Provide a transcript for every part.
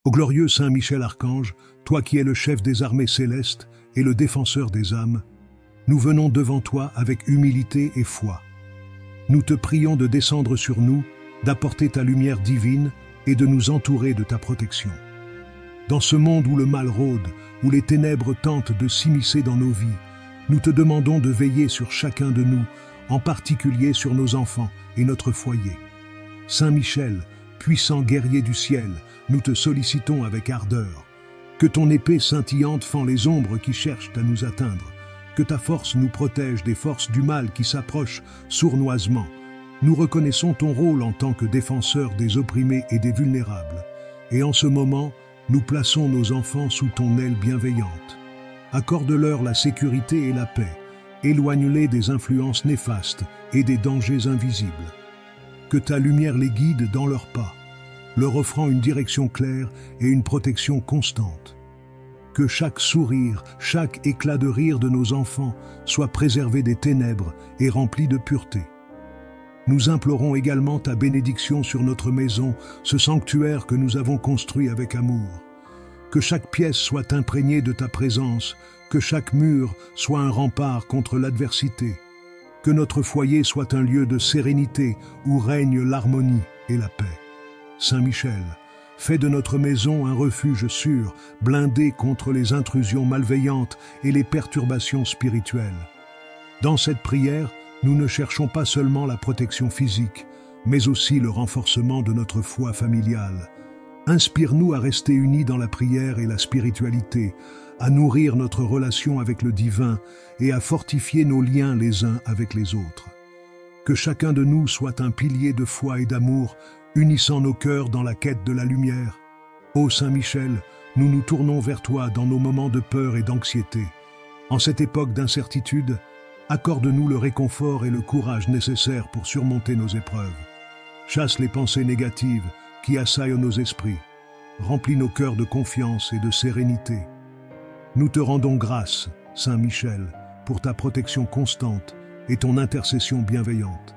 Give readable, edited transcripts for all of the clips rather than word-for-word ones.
Ô glorieux Saint Michel Archange, toi qui es le chef des armées célestes et le défenseur des âmes, nous venons devant toi avec humilité et foi. Nous te prions de descendre sur nous, d'apporter ta lumière divine et de nous entourer de ta protection. Dans ce monde où le mal rôde, où les ténèbres tentent de s'immiscer dans nos vies, nous te demandons de veiller sur chacun de nous, en particulier sur nos enfants et notre foyer. Saint Michel, puissant guerrier du ciel, nous te sollicitons avec ardeur. Que ton épée scintillante fend les ombres qui cherchent à nous atteindre. Que ta force nous protège des forces du mal qui s'approchent sournoisement. Nous reconnaissons ton rôle en tant que défenseur des opprimés et des vulnérables. Et en ce moment, nous plaçons nos enfants sous ton aile bienveillante. Accorde-leur la sécurité et la paix. Éloigne-les des influences néfastes et des dangers invisibles. Que ta lumière les guide dans leurs pas, leur offrant une direction claire et une protection constante. Que chaque sourire, chaque éclat de rire de nos enfants soit préservé des ténèbres et rempli de pureté. Nous implorons également ta bénédiction sur notre maison, ce sanctuaire que nous avons construit avec amour. Que chaque pièce soit imprégnée de ta présence, que chaque mur soit un rempart contre l'adversité. Que notre foyer soit un lieu de sérénité où règne l'harmonie et la paix. Saint Michel, fais de notre maison un refuge sûr, blindé contre les intrusions malveillantes et les perturbations spirituelles. Dans cette prière, nous ne cherchons pas seulement la protection physique, mais aussi le renforcement de notre foi familiale. Inspire-nous à rester unis dans la prière et la spiritualité, à nourrir notre relation avec le divin et à fortifier nos liens les uns avec les autres. Que chacun de nous soit un pilier de foi et d'amour, unissant nos cœurs dans la quête de la lumière. Ô Saint Michel, nous nous tournons vers toi dans nos moments de peur et d'anxiété. En cette époque d'incertitude, accorde-nous le réconfort et le courage nécessaires pour surmonter nos épreuves. Chasse les pensées négatives qui assaillent nos esprits. Remplis nos cœurs de confiance et de sérénité. Nous te rendons grâce, Saint Michel, pour ta protection constante et ton intercession bienveillante.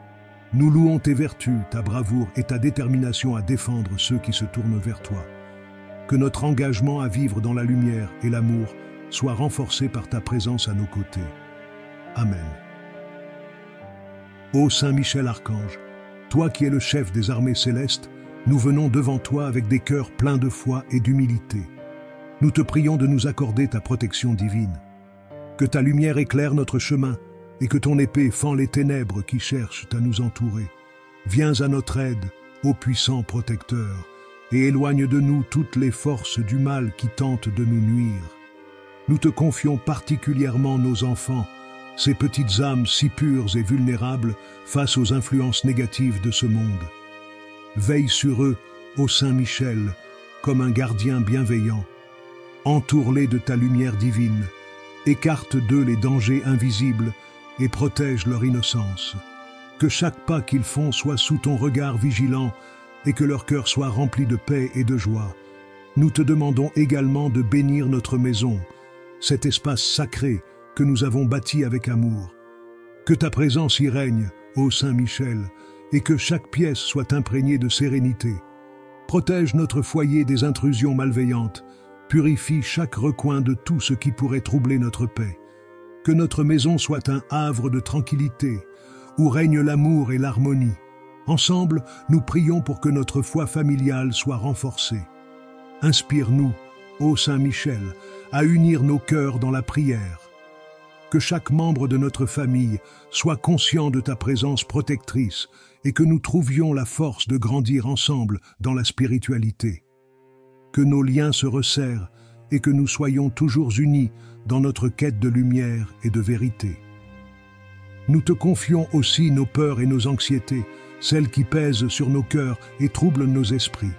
Nous louons tes vertus, ta bravoure et ta détermination à défendre ceux qui se tournent vers toi. Que notre engagement à vivre dans la lumière et l'amour soit renforcé par ta présence à nos côtés. Amen. Ô Saint Michel Archange, toi qui es le chef des armées célestes, nous venons devant toi avec des cœurs pleins de foi et d'humilité. Nous te prions de nous accorder ta protection divine. Que ta lumière éclaire notre chemin et que ton épée fend les ténèbres qui cherchent à nous entourer. Viens à notre aide, ô puissant protecteur, et éloigne de nous toutes les forces du mal qui tentent de nous nuire. Nous te confions particulièrement nos enfants, ces petites âmes si pures et vulnérables face aux influences négatives de ce monde. Veille sur eux, ô Saint Michel, comme un gardien bienveillant. Entoure-les de ta lumière divine, écarte d'eux les dangers invisibles et protège leur innocence. Que chaque pas qu'ils font soit sous ton regard vigilant et que leur cœur soit rempli de paix et de joie. Nous te demandons également de bénir notre maison, cet espace sacré que nous avons bâti avec amour. Que ta présence y règne, ô Saint Michel, et que chaque pièce soit imprégnée de sérénité. Protège notre foyer des intrusions malveillantes, purifie chaque recoin de tout ce qui pourrait troubler notre paix. Que notre maison soit un havre de tranquillité, où règne l'amour et l'harmonie. Ensemble, nous prions pour que notre foi familiale soit renforcée. Inspire-nous, ô Saint Michel, à unir nos cœurs dans la prière. Que chaque membre de notre famille soit conscient de ta présence protectrice et que nous trouvions la force de grandir ensemble dans la spiritualité. Que nos liens se resserrent et que nous soyons toujours unis dans notre quête de lumière et de vérité. Nous te confions aussi nos peurs et nos anxiétés, celles qui pèsent sur nos cœurs et troublent nos esprits.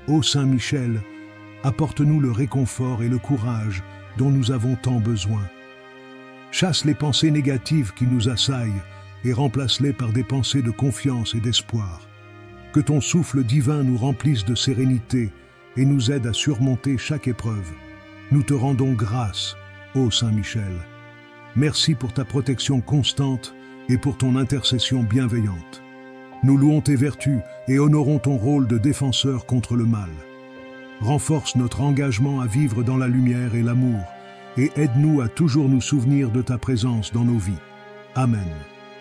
Ô Saint Michel, apporte-nous le réconfort et le courage dont nous avons tant besoin. Chasse les pensées négatives qui nous assaillent et remplace-les par des pensées de confiance et d'espoir. Que ton souffle divin nous remplisse de sérénité et nous aide à surmonter chaque épreuve. Nous te rendons grâce, ô Saint Michel. Merci pour ta protection constante et pour ton intercession bienveillante. Nous louons tes vertus et honorons ton rôle de défenseur contre le mal. renforce notre engagement à vivre dans la lumière et l'amour, et aide-nous à toujours nous souvenir de ta présence dans nos vies. Amen.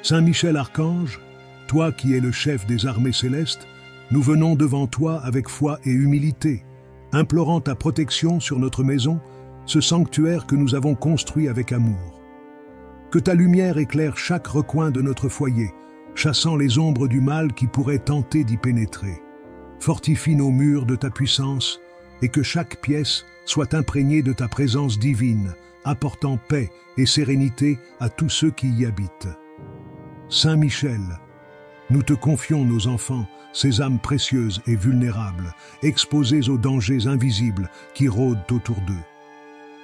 Saint Michel Archange, toi qui es le chef des armées célestes, nous venons devant toi avec foi et humilité, implorant ta protection sur notre maison, ce sanctuaire que nous avons construit avec amour. Que ta lumière éclaire chaque recoin de notre foyer, chassant les ombres du mal qui pourraient tenter d'y pénétrer. Fortifie nos murs de ta puissance et que chaque pièce soit imprégnée de ta présence divine, apportant paix et sérénité à tous ceux qui y habitent. Saint Michel, nous te confions nos enfants, ces âmes précieuses et vulnérables, exposées aux dangers invisibles qui rôdent autour d'eux.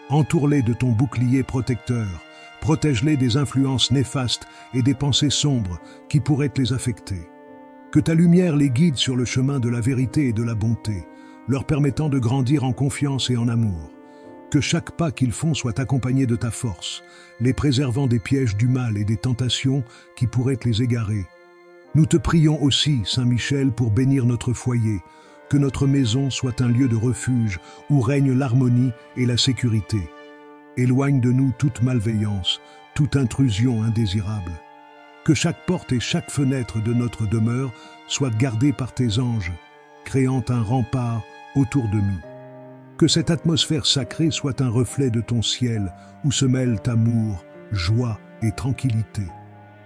Entoure-les de ton bouclier protecteur, protège-les des influences néfastes et des pensées sombres qui pourraient les affecter. Que ta lumière les guide sur le chemin de la vérité et de la bonté, leur permettant de grandir en confiance et en amour. Que chaque pas qu'ils font soit accompagné de ta force, les préservant des pièges du mal et des tentations qui pourraient les égarer. Nous te prions aussi, Saint Michel, pour bénir notre foyer, que notre maison soit un lieu de refuge où règne l'harmonie et la sécurité. Éloigne de nous toute malveillance, toute intrusion indésirable. Que chaque porte et chaque fenêtre de notre demeure soient gardées par tes anges, créant un rempart autour de nous. Que cette atmosphère sacrée soit un reflet de ton ciel où se mêlent amour, joie et tranquillité.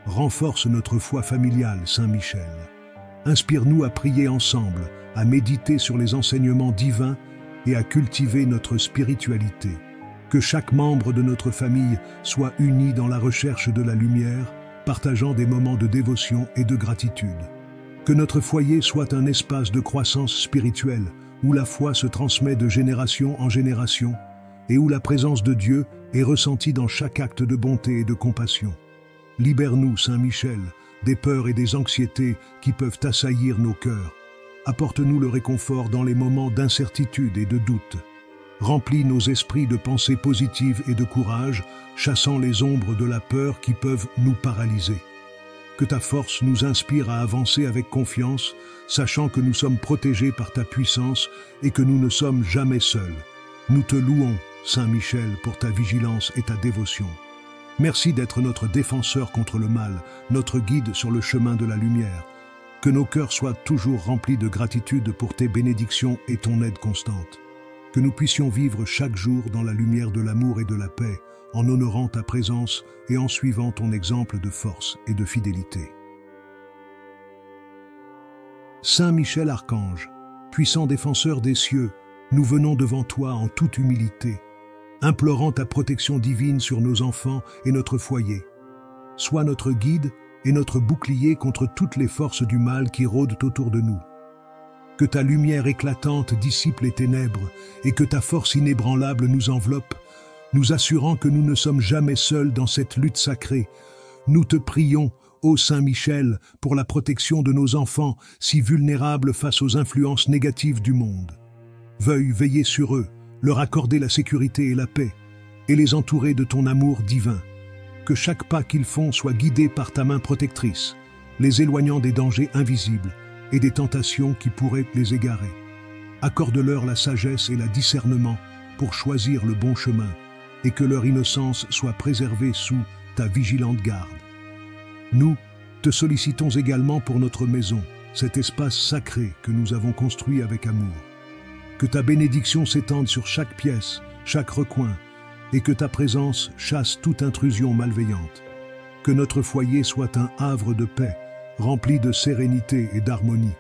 Renforce notre foi familiale, Saint Michel. Inspire-nous à prier ensemble, à méditer sur les enseignements divins et à cultiver notre spiritualité. Que chaque membre de notre famille soit uni dans la recherche de la lumière, partageant des moments de dévotion et de gratitude. Que notre foyer soit un espace de croissance spirituelle, où la foi se transmet de génération en génération, et où la présence de Dieu est ressentie dans chaque acte de bonté et de compassion. Libère-nous, Saint Michel, des peurs et des anxiétés qui peuvent assaillir nos cœurs. Apporte-nous le réconfort dans les moments d'incertitude et de doute. Remplis nos esprits de pensées positives et de courage, chassant les ombres de la peur qui peuvent nous paralyser. Que ta force nous inspire à avancer avec confiance, sachant que nous sommes protégés par ta puissance et que nous ne sommes jamais seuls. Nous te louons, Saint Michel, pour ta vigilance et ta dévotion. Merci d'être notre défenseur contre le mal, notre guide sur le chemin de la lumière. Que nos cœurs soient toujours remplis de gratitude pour tes bénédictions et ton aide constante. Que nous puissions vivre chaque jour dans la lumière de l'amour et de la paix, en honorant ta présence et en suivant ton exemple de force et de fidélité. Saint Michel Archange, puissant défenseur des cieux, nous venons devant toi en toute humilité, implorant ta protection divine sur nos enfants et notre foyer. Sois notre guide et notre bouclier contre toutes les forces du mal qui rôdent autour de nous. Que ta lumière éclatante dissipe les ténèbres et que ta force inébranlable nous enveloppe, nous assurant que nous ne sommes jamais seuls dans cette lutte sacrée. Nous te prions, ô Saint Michel, pour la protection de nos enfants, si vulnérables face aux influences négatives du monde. Veuille veiller sur eux, leur accorder la sécurité et la paix, et les entourer de ton amour divin. Que chaque pas qu'ils font soit guidé par ta main protectrice, les éloignant des dangers invisibles et des tentations qui pourraient les égarer. Accorde-leur la sagesse et le discernement pour choisir le bon chemin, et que leur innocence soit préservée sous ta vigilante garde. Nous te sollicitons également pour notre maison, cet espace sacré que nous avons construit avec amour. Que ta bénédiction s'étende sur chaque pièce, chaque recoin, et que ta présence chasse toute intrusion malveillante. Que notre foyer soit un havre de paix, rempli de sérénité et d'harmonie,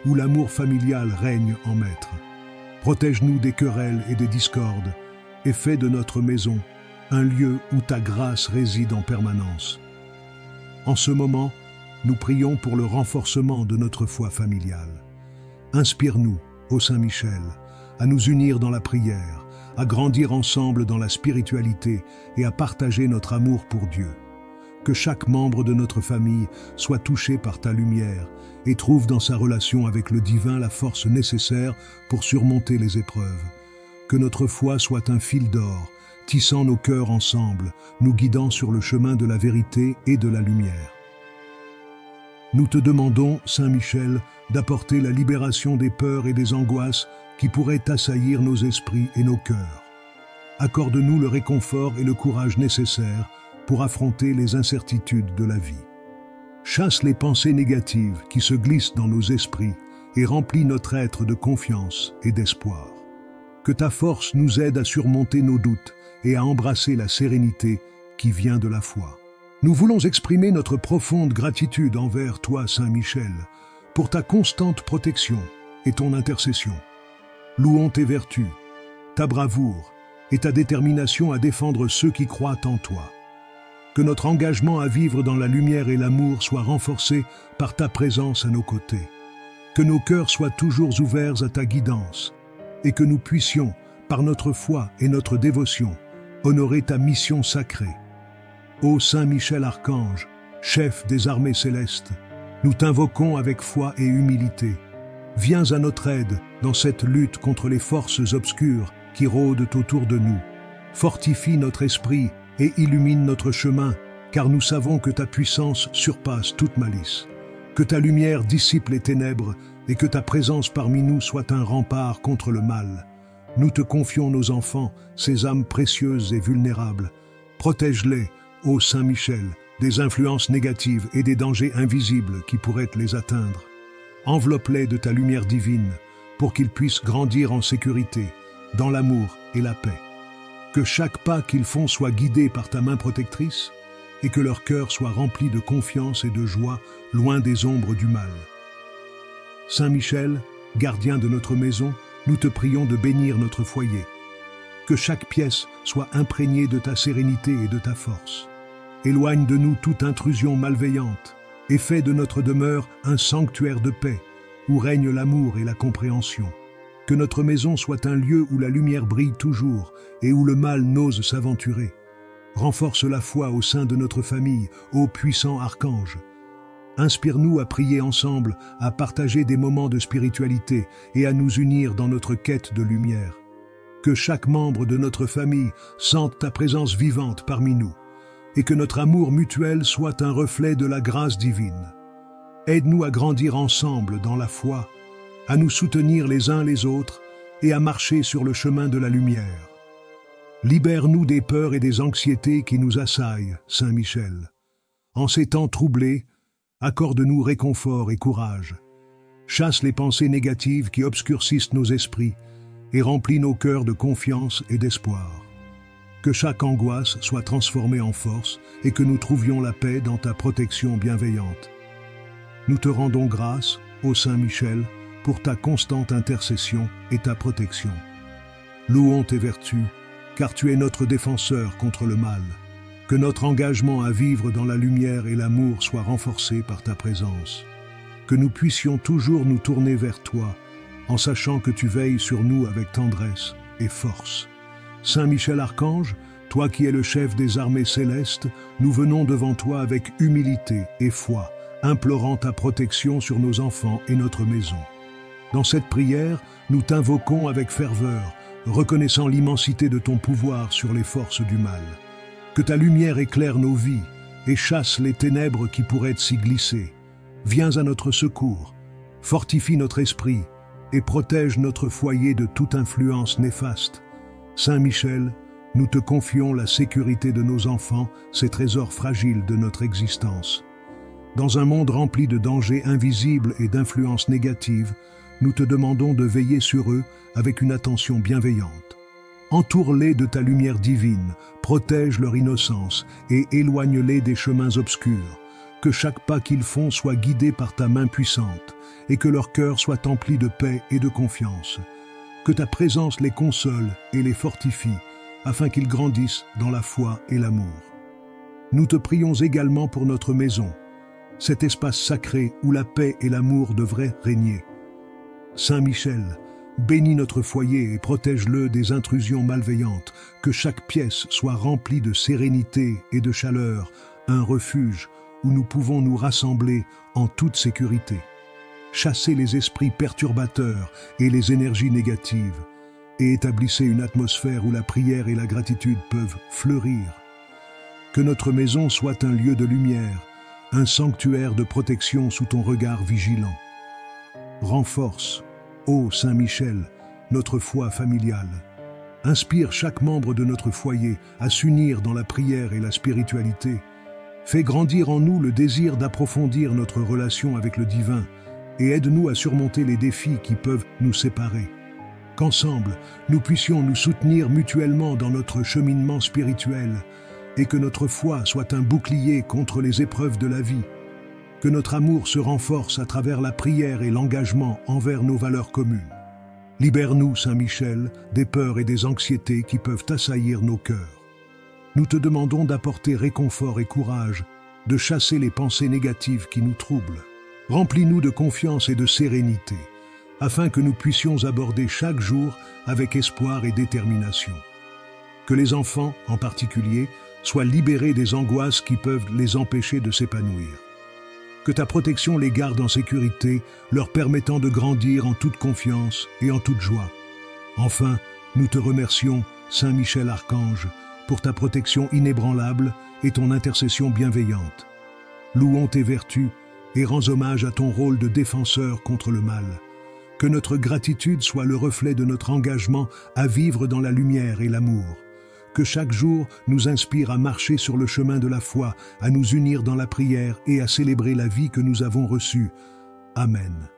où l'amour familial règne en maître. Protège-nous des querelles et des discordes, et fais de notre maison un lieu où ta grâce réside en permanence. En ce moment, nous prions pour le renforcement de notre foi familiale. Inspire-nous, ô Saint Michel, à nous unir dans la prière, à grandir ensemble dans la spiritualité et à partager notre amour pour Dieu. Que chaque membre de notre famille soit touché par ta lumière et trouve dans sa relation avec le divin la force nécessaire pour surmonter les épreuves. Que notre foi soit un fil d'or, tissant nos cœurs ensemble, nous guidant sur le chemin de la vérité et de la lumière. Nous te demandons, Saint Michel, d'apporter la libération des peurs et des angoisses qui pourraient assaillir nos esprits et nos cœurs. Accorde-nous le réconfort et le courage nécessaires pour affronter les incertitudes de la vie. Chasse les pensées négatives qui se glissent dans nos esprits et remplis notre être de confiance et d'espoir. Que ta force nous aide à surmonter nos doutes et à embrasser la sérénité qui vient de la foi. Nous voulons exprimer notre profonde gratitude envers toi, Saint Michel, pour ta constante protection et ton intercession. Louons tes vertus, ta bravoure et ta détermination à défendre ceux qui croient en toi. Que notre engagement à vivre dans la lumière et l'amour soit renforcé par ta présence à nos côtés. Que nos cœurs soient toujours ouverts à ta guidance et que nous puissions, par notre foi et notre dévotion, honorer ta mission sacrée. Ô Saint Michel Archange, chef des armées célestes, nous t'invoquons avec foi et humilité. Viens à notre aide dans cette lutte contre les forces obscures qui rôdent autour de nous. Fortifie notre esprit et illumine notre chemin, car nous savons que ta puissance surpasse toute malice. Que ta lumière dissipe les ténèbres et que ta présence parmi nous soit un rempart contre le mal. Nous te confions nos enfants, ces âmes précieuses et vulnérables. Protège-les, ô Saint Michel, des influences négatives et des dangers invisibles qui pourraient les atteindre. Enveloppe-les de ta lumière divine pour qu'ils puissent grandir en sécurité, dans l'amour et la paix. Que chaque pas qu'ils font soit guidé par ta main protectrice et que leur cœur soit rempli de confiance et de joie, loin des ombres du mal. Saint Michel, gardien de notre maison, nous te prions de bénir notre foyer. Que chaque pièce soit imprégnée de ta sérénité et de ta force. Éloigne de nous toute intrusion malveillante et fais de notre demeure un sanctuaire de paix où règne l'amour et la compréhension. Que notre maison soit un lieu où la lumière brille toujours et où le mal n'ose s'aventurer. Renforce la foi au sein de notre famille, ô puissant archange. Inspire-nous à prier ensemble, à partager des moments de spiritualité et à nous unir dans notre quête de lumière. Que chaque membre de notre famille sente ta présence vivante parmi nous et que notre amour mutuel soit un reflet de la grâce divine. Aide-nous à grandir ensemble dans la foi, à nous soutenir les uns les autres et à marcher sur le chemin de la lumière. Libère-nous des peurs et des anxiétés qui nous assaillent, Saint Michel. En ces temps troublés, accorde-nous réconfort et courage. Chasse les pensées négatives qui obscurcissent nos esprits et remplis nos cœurs de confiance et d'espoir. Que chaque angoisse soit transformée en force et que nous trouvions la paix dans ta protection bienveillante. Nous te rendons grâce, ô Saint Michel, pour ta constante intercession et ta protection. Louons tes vertus, car tu es notre défenseur contre le mal. Que notre engagement à vivre dans la lumière et l'amour soit renforcé par ta présence. Que nous puissions toujours nous tourner vers toi, en sachant que tu veilles sur nous avec tendresse et force. Saint Michel Archange, toi qui es le chef des armées célestes, nous venons devant toi avec humilité et foi, implorant ta protection sur nos enfants et notre maison. Dans cette prière, nous t'invoquons avec ferveur, reconnaissant l'immensité de ton pouvoir sur les forces du mal. Que ta lumière éclaire nos vies et chasse les ténèbres qui pourraient s'y glisser. Viens à notre secours, fortifie notre esprit et protège notre foyer de toute influence néfaste. Saint Michel, nous te confions la sécurité de nos enfants, ces trésors fragiles de notre existence. Dans un monde rempli de dangers invisibles et d'influences négatives, nous te demandons de veiller sur eux avec une attention bienveillante. Entoure-les de ta lumière divine, protège leur innocence et éloigne-les des chemins obscurs. Que chaque pas qu'ils font soit guidé par ta main puissante et que leur cœur soit empli de paix et de confiance. Que ta présence les console et les fortifie afin qu'ils grandissent dans la foi et l'amour. Nous te prions également pour notre maison, cet espace sacré où la paix et l'amour devraient régner. Saint Michel, bénis notre foyer et protège-le des intrusions malveillantes, que chaque pièce soit remplie de sérénité et de chaleur, un refuge où nous pouvons nous rassembler en toute sécurité. Chassez les esprits perturbateurs et les énergies négatives, et établissez une atmosphère où la prière et la gratitude peuvent fleurir. Que notre maison soit un lieu de lumière, un sanctuaire de protection sous ton regard vigilant. Renforce, ô Saint Michel, notre foi familiale. Inspire chaque membre de notre foyer à s'unir dans la prière et la spiritualité. Fais grandir en nous le désir d'approfondir notre relation avec le divin et aide-nous à surmonter les défis qui peuvent nous séparer. Qu'ensemble, nous puissions nous soutenir mutuellement dans notre cheminement spirituel et que notre foi soit un bouclier contre les épreuves de la vie. Que notre amour se renforce à travers la prière et l'engagement envers nos valeurs communes. Libère-nous, Saint Michel, des peurs et des anxiétés qui peuvent assaillir nos cœurs. Nous te demandons d'apporter réconfort et courage, de chasser les pensées négatives qui nous troublent. Remplis-nous de confiance et de sérénité, afin que nous puissions aborder chaque jour avec espoir et détermination. Que les enfants, en particulier, soient libérés des angoisses qui peuvent les empêcher de s'épanouir. Que ta protection les garde en sécurité, leur permettant de grandir en toute confiance et en toute joie. Enfin, nous te remercions, Saint Michel Archange, pour ta protection inébranlable et ton intercession bienveillante. Louons tes vertus et rends hommage à ton rôle de défenseur contre le mal. Que notre gratitude soit le reflet de notre engagement à vivre dans la lumière et l'amour. Que chaque jour nous inspire à marcher sur le chemin de la foi, à nous unir dans la prière et à célébrer la vie que nous avons reçue. Amen.